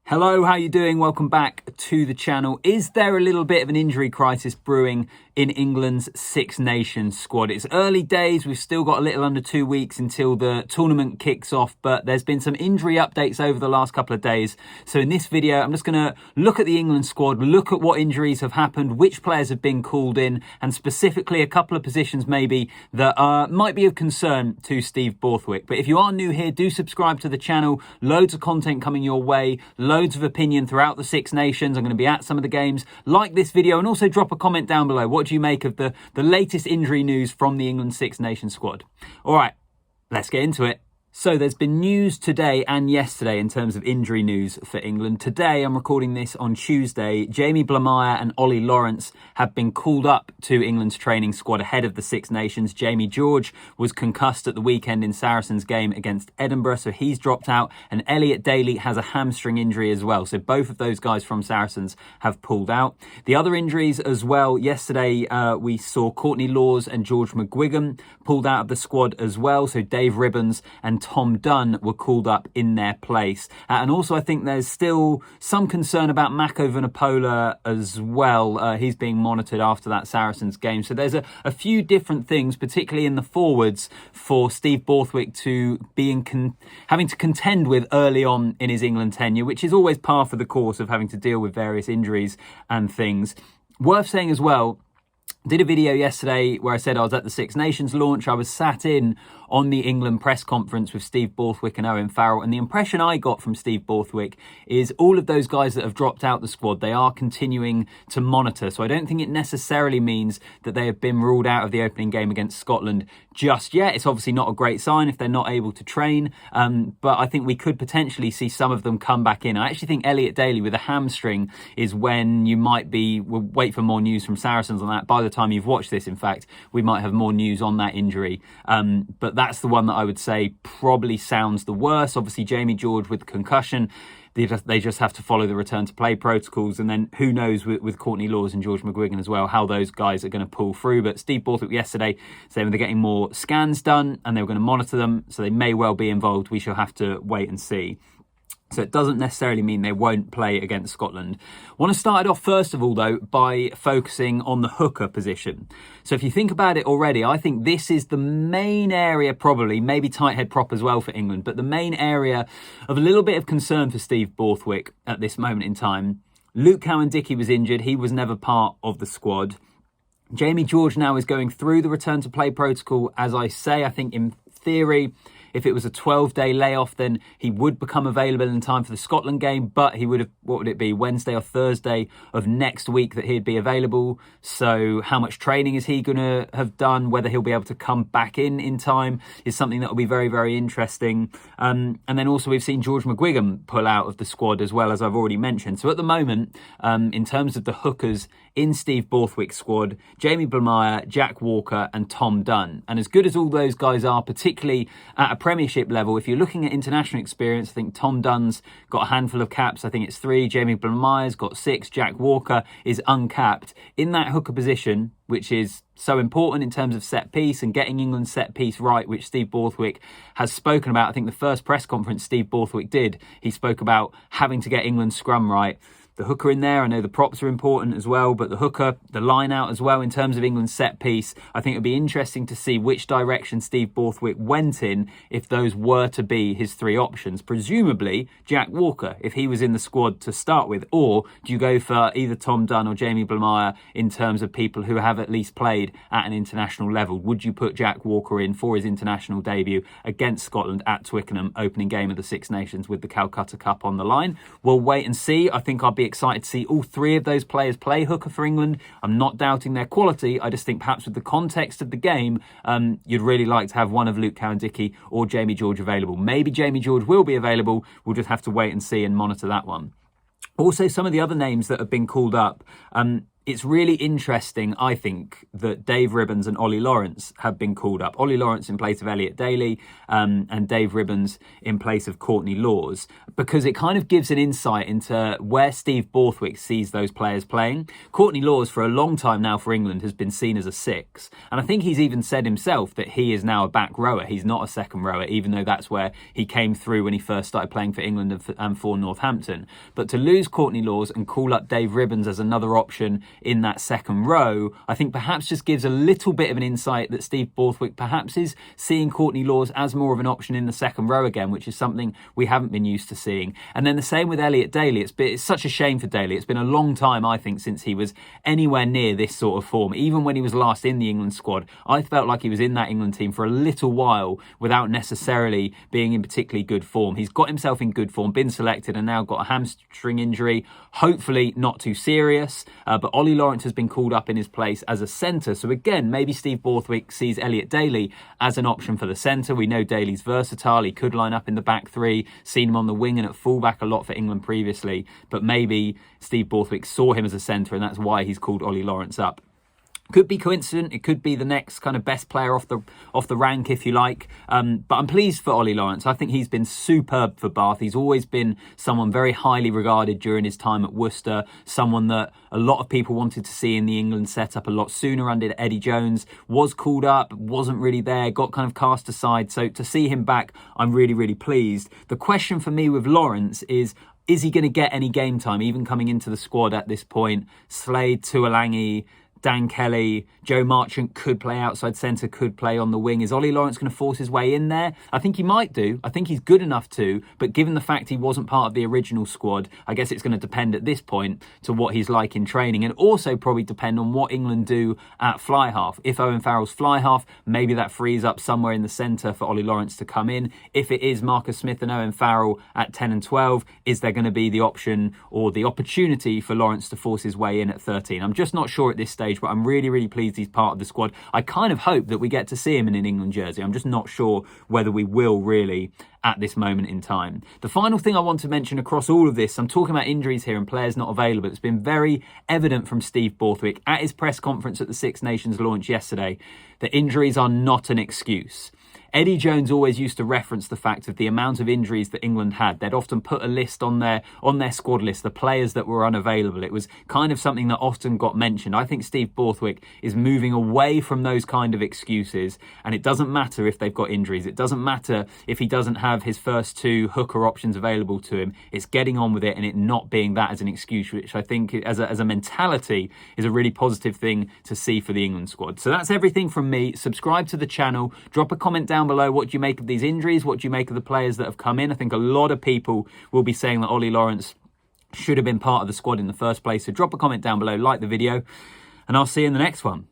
Hello, how you doing? Welcome back to the channel. Is there a little bit of an injury crisis brewing in England's Six Nations squad? It's early days. We've still got a little under 2 weeks until the tournament kicks off, but there's been some injury updates over the last couple of days. So in this video, I'm just going to look at the England squad, look at what injuries have happened, which players have been called in, and specifically a couple of positions maybe that might be of concern to Steve Borthwick. But if you are new here, do subscribe to the channel. Loads of content coming your way, loads of opinion throughout the Six Nations. I'm going to be at some of the games. Like this video and also drop a comment down below. What do you make of the latest injury news from the England Six Nations squad? All right, let's get into it. So there's been news today and yesterday in terms of injury news for England. Today, I'm recording this on Tuesday, Jamie Blamire and Ollie Lawrence have been called up to England's training squad ahead of the Six Nations. Jamie George was concussed at the weekend in Saracens' game against Edinburgh, so he's dropped out. And Elliot Daly has a hamstring injury as well. So both of those guys from Saracens have pulled out. The other injuries as well, yesterday we saw Courtney Lawes and George McGuigan pulled out of the squad as well. So Dave Ribbons and Tom Dunn were called up in their place. And also I think there's still some concern about Mako Vunipola as well. He's being monitored after that Saracens game. So there's a few different things, particularly in the forwards, for Steve Borthwick to be having to contend with early on in his England tenure, which is always par for the course of having to deal with various injuries and things. Worth saying as well, did a video yesterday where I said I was at the Six Nations launch. I was sat in on the England press conference with Steve Borthwick and Owen Farrell, and the impression I got from Steve Borthwick is all of those guys that have dropped out the squad, they are continuing to monitor. So I don't think it necessarily means that they have been ruled out of the opening game against Scotland just yet. It's obviously not a great sign if they're not able to train, but I think we could potentially see some of them come back in. I actually think Elliot Daly with a hamstring is when you might be, we'll wait for more news from Saracens on that. By the time you've watched this, in fact, we might have more news on that injury. But that's the one that I would say probably sounds the worst. Obviously, Jamie George with concussion, they just have to follow the return to play protocols. And then who knows with Courtney Lawes and George McGuigan as well, how those guys are going to pull through. But Steve Borthwick yesterday said they're getting more scans done and they were going to monitor them. So they may well be involved. We shall have to wait and see. So it doesn't necessarily mean they won't play against Scotland. I want to start it off first of all, though, by focusing on the hooker position. So if you think about it already, I think this is the main area, probably, maybe tight head prop as well for England, but the main area of a little bit of concern for Steve Borthwick at this moment in time. Luke Cowan-Dickie was injured. He was never part of the squad. Jamie George now is going through the return to play protocol. As I say, I think in theory, if it was a 12-day layoff, then he would become available in time for the Scotland game, but he would have, what would it be, Wednesday or Thursday of next week that he'd be available. So how much training is he going to have done? Whether he'll be able to come back in time is something that will be very, very interesting. And then also we've seen George McGuigan pull out of the squad as well, as I've already mentioned. So at the moment, in terms of the hookers in Steve Borthwick's squad, Jamie Blamire, Jack Walker and Tom Dunn. And as good as all those guys are, particularly at a Premiership level, if you're looking at international experience, I think Tom Dunn's got a handful of caps. I think it's 3. Jamie Blamire's got 6. Jack Walker is uncapped. In that hooker position, which is so important in terms of set piece and getting England's set piece right, which Steve Borthwick has spoken about. I think the first press conference Steve Borthwick did, he spoke about having to get England's scrum right. The hooker in there, I know the props are important as well, but the hooker, the line out as well in terms of England's set piece, I think it would be interesting to see which direction Steve Borthwick went in if those were to be his 3 options. Presumably Jack Walker, if he was in the squad to start with, or do you go for either Tom Dunn or Jamie Blamire in terms of people who have at least played at an international level? Would you put Jack Walker in for his international debut against Scotland at Twickenham, opening game of the Six Nations with the Calcutta Cup on the line? We'll wait and see. I think I'll be excited to see all 3 of those players play hooker for England. I'm not doubting their quality. I just think perhaps with the context of the game, you'd really like to have one of Luke Cowan-Dickie or Jamie George available. Maybe Jamie George will be available. We'll just have to wait and see and monitor that one. Also, some of the other names that have been called up, it's really interesting, I think, that Dave Ribbons and Ollie Lawrence have been called up. Ollie Lawrence in place of Elliot Daly, and Dave Ribbons in place of Courtney Lawes, because it kind of gives an insight into where Steve Borthwick sees those players playing. Courtney Lawes, for a long time now for England, has been seen as a 6. And I think he's even said himself that he is now a back rower. He's not a second rower, even though that's where he came through when he first started playing for England and for Northampton. But to lose Courtney Lawes and call up Dave Ribbons as another option in that second row, I think perhaps just gives a little bit of an insight that Steve Borthwick perhaps is seeing Courtney Lawes as more of an option in the second row again, which is something we haven't been used to seeing. And then the same with Elliot Daly. It's such a shame for Daly. It's been a long time, I think, since he was anywhere near this sort of form. Even when he was last in the England squad, I felt like he was in that England team for a little while without necessarily being in particularly good form. He's got himself in good form, been selected, and now got a hamstring injury, hopefully not too serious, but Ollie Lawrence has been called up in his place as a centre. So again, maybe Steve Borthwick sees Elliot Daly as an option for the centre. We know Daly's versatile. He could line up in the back three, seen him on the wing and at fullback a lot for England previously, but maybe Steve Borthwick saw him as a centre and that's why he's called Ollie Lawrence up. Could be coincident. It could be the next kind of best player off the rank, if you like. But I'm pleased for Ollie Lawrence. I think he's been superb for Bath. He's always been someone very highly regarded during his time at Worcester. Someone that a lot of people wanted to see in the England setup a lot sooner under Eddie Jones. Was called up, wasn't really there, got kind of cast aside. So to see him back, I'm really, really pleased. The question for me with Lawrence is he going to get any game time, even coming into the squad at this point? Slade, Tuolangi, Dan Kelly, Joe Marchant could play outside centre, could play on the wing. Is Ollie Lawrence going to force his way in there? I think he might do. I think he's good enough to, but given the fact he wasn't part of the original squad, I guess it's going to depend at this point to what he's like in training, and also probably depend on what England do at fly half. If Owen Farrell's fly half, maybe that frees up somewhere in the centre for Ollie Lawrence to come in. If it is Marcus Smith and Owen Farrell at 10 and 12, is there going to be the option or the opportunity for Lawrence to force his way in at 13? I'm just not sure at this stage, but I'm really, really pleased he's part of the squad. I kind of hope that we get to see him in an England jersey. I'm just not sure whether we will really at this moment in time. The final thing I want to mention across all of this, I'm talking about injuries here and players not available. It's been very evident from Steve Borthwick at his press conference at the Six Nations launch yesterday that injuries are not an excuse. Eddie Jones always used to reference the fact of the amount of injuries that England had. They'd often put a list on their squad list, the players that were unavailable. It was kind of something that often got mentioned. I think Steve Borthwick is moving away from those kind of excuses, and it doesn't matter if they've got injuries. It doesn't matter if he doesn't have his first two hooker options available to him. It's getting on with it and it not being that as an excuse, which I think as a mentality is a really positive thing to see for the England squad. So that's everything from me. Subscribe to the channel. Drop a comment down below. What do you make of these injuries? What do you make of the players that have come in? I think a lot of people will be saying that Ollie Lawrence should have been part of the squad in the first place. So drop a comment down below, like the video, and I'll see you in the next one.